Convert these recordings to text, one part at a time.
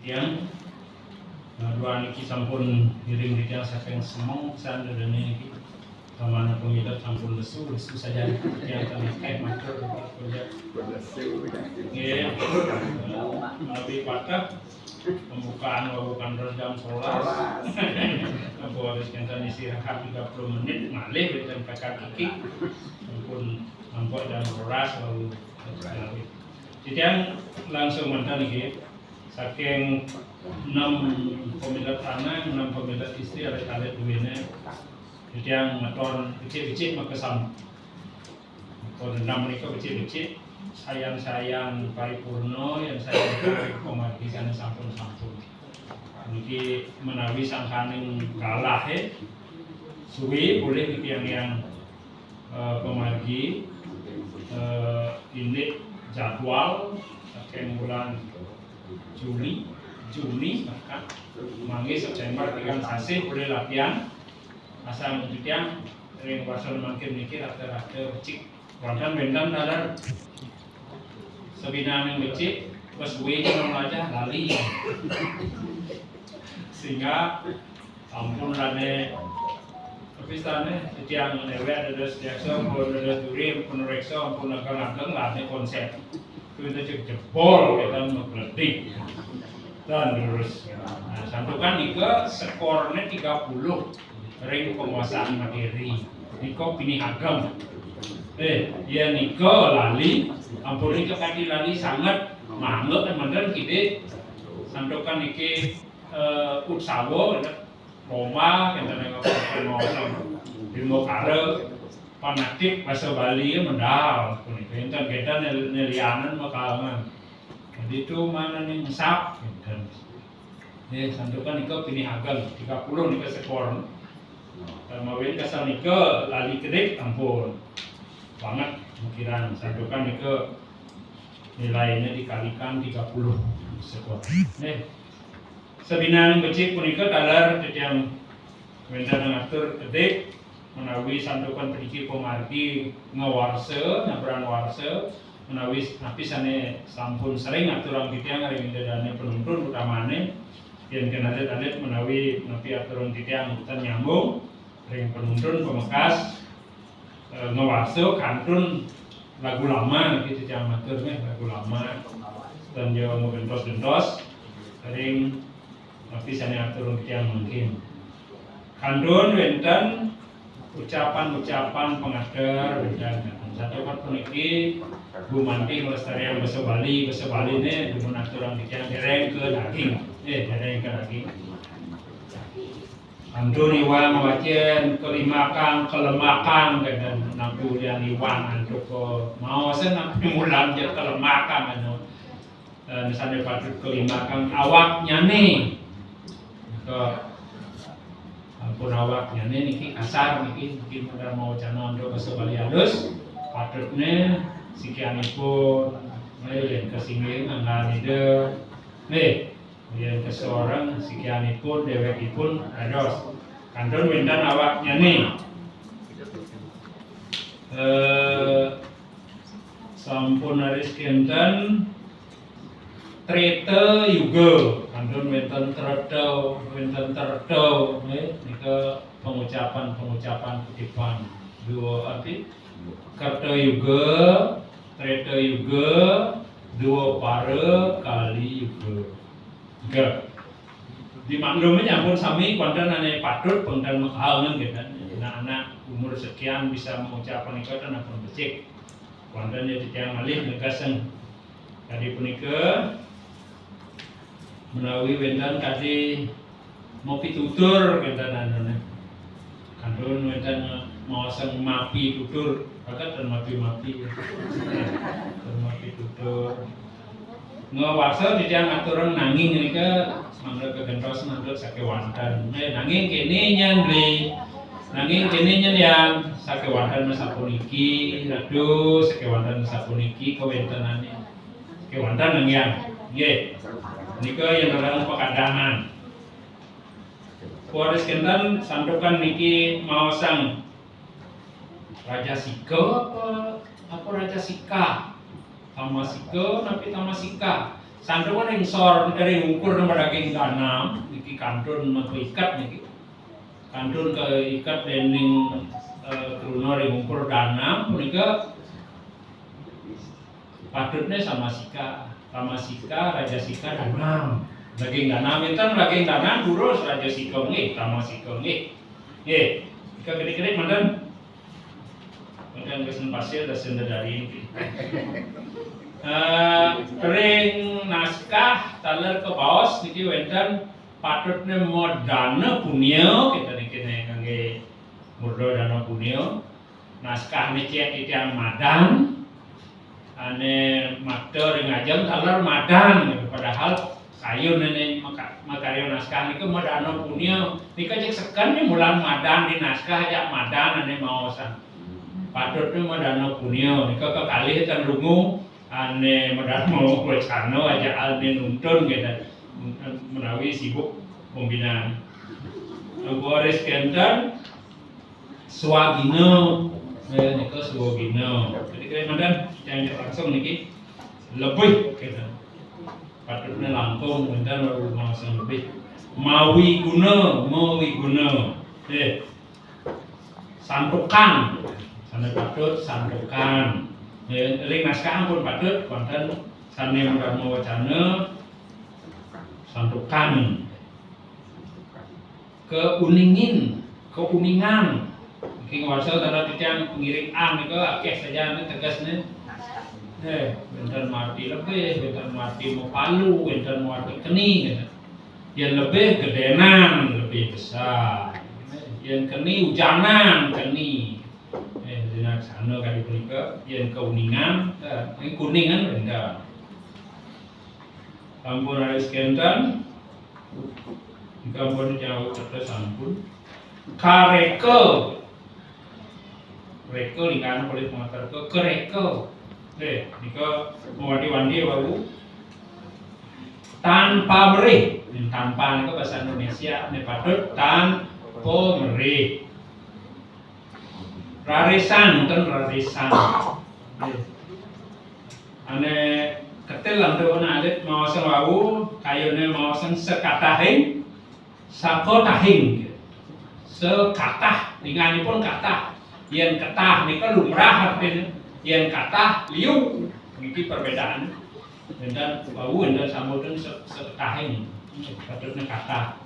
yang dua niki sampun ngiring di tiang saking semong san dedene niki kamana pemidat sampun lesu saja yang terlihat matur kerja nggih lebih patah pembukaan jam 11 aku harus kenten istirahat 30 menit malih dan kakak kiki sampun nampok jam 12 lalu jadi langsung mantan niki saking 6 pemidat anak 6 pemidat istri alit-alit duwene jadi yang maton becik-becik makasam maton 6 mereka becik-becik sayang-sayang paripurno yang saya komargi sana sampun-sampun niki menawi sangkaning kalah suwi boleh niki yang pemargi ini jadwal saking bulan Juni bahkan mangi September tiga sasi boleh latihan asal menjadikan ring wasal makin mikir rata-rata becik wonten benten dalar sebina yang becik pas gue kalau aja lali sehingga ampun rane perpisahannya yang lewat ada setiakso pun ada duri pun rekso pun agak-agak lane konsep itu jebol kita mengkritik dan terus santukan nika skornya 30 ring penguasaan materi niko pilih agam ya niko lali ampun niko kaki lali sangat manggap dan mandan kita santukan niki utsawo Roma yang tadi ngomong ilmu kare fanatik bahasa Bali mendal enten kita nelianan makalangan jadi itu mana nih ngesap santukan niko pilih agam 30 niko skor mawin kasar nike lali kedek ampun banget pikiran santukan nike nilainya dikalikan 30 sekor sebinan becik punika dalar yang bencana ngatur kedek menawi santukan pediki pemargi ngawarse nabran warse menawi napisane sampun sering aturan titiang hari dadane penuntun utamane yang kenadet-adet menawi napi aturan titiang hutan nyambung ring penuntun pemekas ngewaso kantun lagu lama gitu yang maturnya lagu lama dan dia mau gentos ring tapi sana atur yang mungkin kantun wenten ucapan pengatur dan satu part puniki gumanting lestarian bahasa Bali ini dengan aturan yang dereng ke daging dereng ke daging Antun iwan wacian kelimakan kelemakan dan naku yang iwan antuk mau senang mulan je kelemakan anu misalnya patut kelimakan awaknya nih ke ampun awaknya nih niki kasar niki mungkin pada mau cana untuk kesebali halus patutnya sikianipun yang kesingin anggar ide yang keseorang sikianipun dewekipun ados kantun windan awaknya nih sampun aris kenten trete yuga kantun winten tertau nika pengucapan kutipan dua arti karta yuga trete yuga dua pare kali yuga dimaklumnya pun sami konten ane patut konten menghalangan gitu anak-anak umur sekian bisa mengucapkan ikatan pun becik konten jadi tiang malih negasen tadi punika menawi wendan tadi mau pitutur konten anane kandun wendan mau sang mapi tutur agak dan mapi tutur ngawasa di tiang aturan nanging nika mangga kegentos mandut sakewantan nanging kene nyan beli nanging kene nyan yang sakewantan sapuniki radu sakewantan sapuniki kewentenane kewantan nang yang nggih nika yang orang pekadangan Kuaris kenten santukan niki mau sang Raja Sika apa Raja Sika Tamasika napi Tamasika Santukan yang sor dari ukur nama daging tanam, niki kantun mau ikat niki, kantun ke ikat dening keruno yang ukur tanam, mereka patutnya sama sika, raja sika tanam, daging tanam itu daging tanam urus raja sika nggih, sama sika nggih, jika kira-kira mandan, kesen pasir dan senda dari ini. Ring naskah taler ke baos niki wenten patutnya mau dana punio kita niki ngangge murdo dana punio naskah niki titian madan ane mater ring ajeng taler madan padahal sayun nene makaryo naskah niki mau dana punio nika cek sekan nih mulan madan di naskah aja madan ane maosan patutnya mau dana punio nika kekalih kan lungu ane mau wacana aja ane nuntun gitu menawi sibuk pembinaan Boris Kenten swagino niko swagino jadi kira mandan yang langsung niki lebih gitu patutnya langkung mandan langsung lebih mawi guna santukan sana patut santukan ring naskah pun patut konten sane mau wacana santukan keuningan mungkin wasal tanda titian pengiring an itu akeh saja ini tegasnya bentar mati lebih bentar mati mau palu bentar mati keni gitu. Yang lebih gedenan lebih besar yang keni hujanan keni dinak sana kali berika yang keuningan ini kuningan rendah ampun Aris Kenten ampun jauh cerdas ampun kareke lingkaran boleh mengatar ke kereke nika mewandi-wandi wau tanpa merih tanpa nika bahasa Indonesia ini patut tanpa merih rarisan ane ketel lantu alit mawasan wau kayune mawasan sekatahing sakotahing sekatah linganipun katah yen katah nika lumrah artinya yen katah liu niki perbedaan dan wau dan samudun sekatahing patutnya katah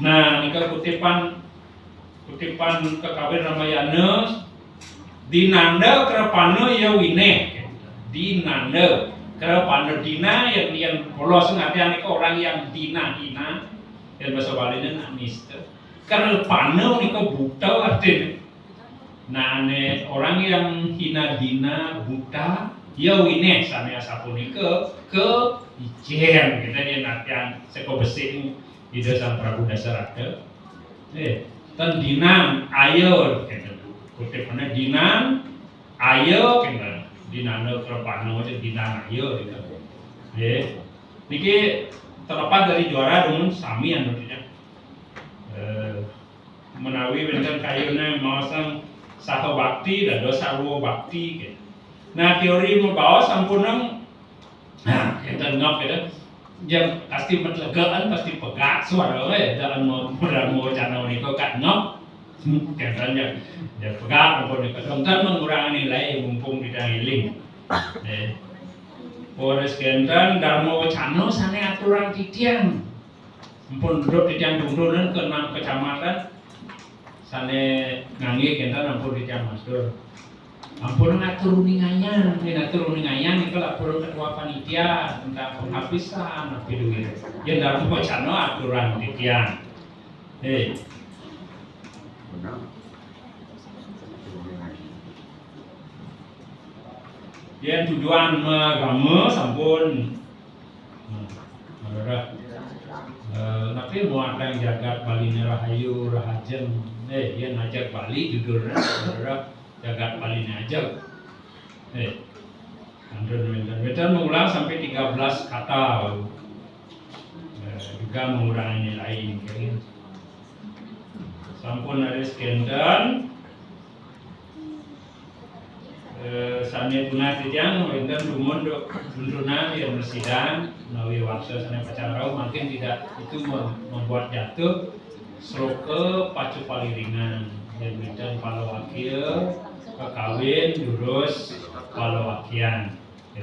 nah nika kutipan kekawin Ramayana dinanda krepana ya wine dinanda krepana dina yang polos ngatian nika orang yang dina dan bahasa Balinya nista krepana nika buta artinya nah orang yang hina dina buta ya wine samya sapunika ke ijen kita dia natian seko besi ida sang Prabu Dasarata tan dinan ayo kutipana dinan ayo kena dinana krepano dinan ayo gitu niki terlepas dari juara dengan sami anu tidak menawi benten kayuna mawasang saha bakti dan dosa ruwa bakti gitu. Nah teori membawa sampun kita ngap gitu yang pasti metlegaan pasti pegat suara dalam mau wacana niko kat ngap katanya ya pegat maupun ketonton mengurangi nilai mumpung tidak healing Boris Kenten Dharma wacana sane aturan titian mumpun duduk titian dundunan ke 6 kecamatan sane ngangge Kenten ampun titian masdur ampun ngatur uningannya itu laporan ketua panitia tentang penghabisan tapi duit yang dalam wacana aturan titian yang tujuan agama sampun tapi mau ada yang jagat Bali Rahayu Rahajeng yang ngajak Bali judulnya jagat Bali aja. Wetan mengulang sampai 13 kata. Juga mengurangi nilai ini. Sampun Aris Kenten Sane tunai titiang wenten dumun dundunan yang bersidang menawi warsa sane pacarau makin tidak itu membuat jatuh sloke pacu paliringan dan wenten palawakil kekawin durus palawakian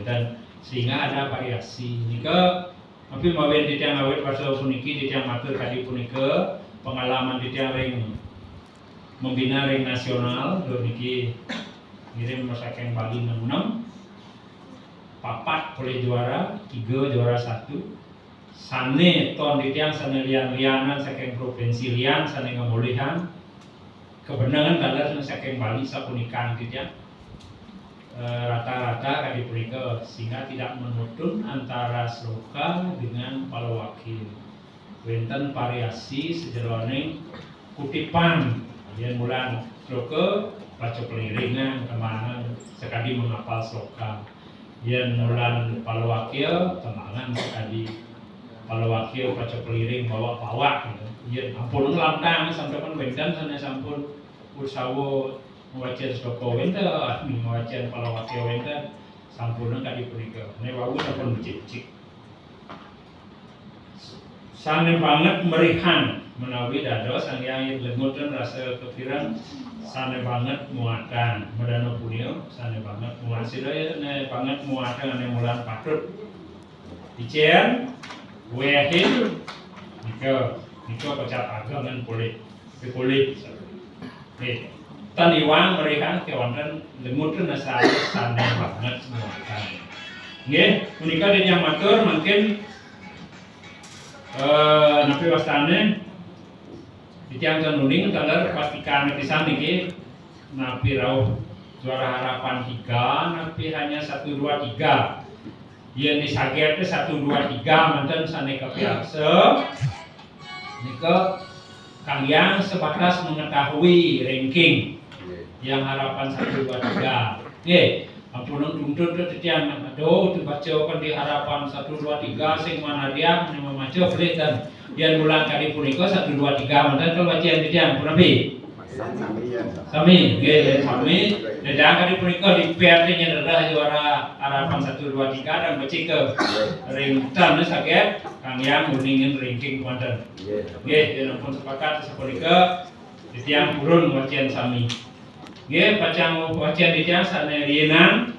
dan sehingga ada variasi nika tapi mawin titiang awet warsa puniki titiang matur kadi punika pengalaman titiang ring membina ring nasional niki ngirim Masakeng Bali 66 papat oleh juara 3 juara 1 sane ton ditiang sane lian-lianan saking provinsi lian sane ngamulihan kebenangan dalar Masakeng Bali sapunikan ditiang rata-rata kali punika sehingga tidak menutun antara sloka dengan palawakil wenten variasi sejeroning kutipan yang mulan sloka baca peliringan kemangan sekali menghafal sloka yang mulan palawakil kemangan sekali palawakil baca peliring bawa pawak gitu ampun lantang sampai kan wendan sana sampun ursawo mewacen sloka wenda mewacen palawakil wenda sampun kali punika ne wau sampun becik-becik sane banget merihan menawi dados anggyang lengutan rasa kepikiran sane banget muatan medana punio sane banget muasira ne banget muatan ane mulan patut dicen wehin nika kocap agangan kulit taniwang merihan kewanten lengutan asal sane banget muatan nggih punika yang matur mungkin napi wastane ditiang nuning talar pastikan pisan niki napi rauh juara harapan 3 napi hanya 1 2 3 yen disaget 1 2 3 manten sane kapiarsa nika kalian sebatas mengetahui ranking yang harapan 1 2 3 nggih ampun nuntut titiang aduh dibacakan di harapan 1 2 3 sing mana dia memacu boleh dan yang bulan kali punika 1 2 3 mantan kalau bacian titiang punapi sami nggih sami dan kali punika di PRT nya adalah juara harapan 1 2 3 dan baci ke ringtan saged kang yang nguningin ranking wonten nggih yen pun sepakat sapunika titiang purun bacian sami nggih pacang wacian titiang sane rienan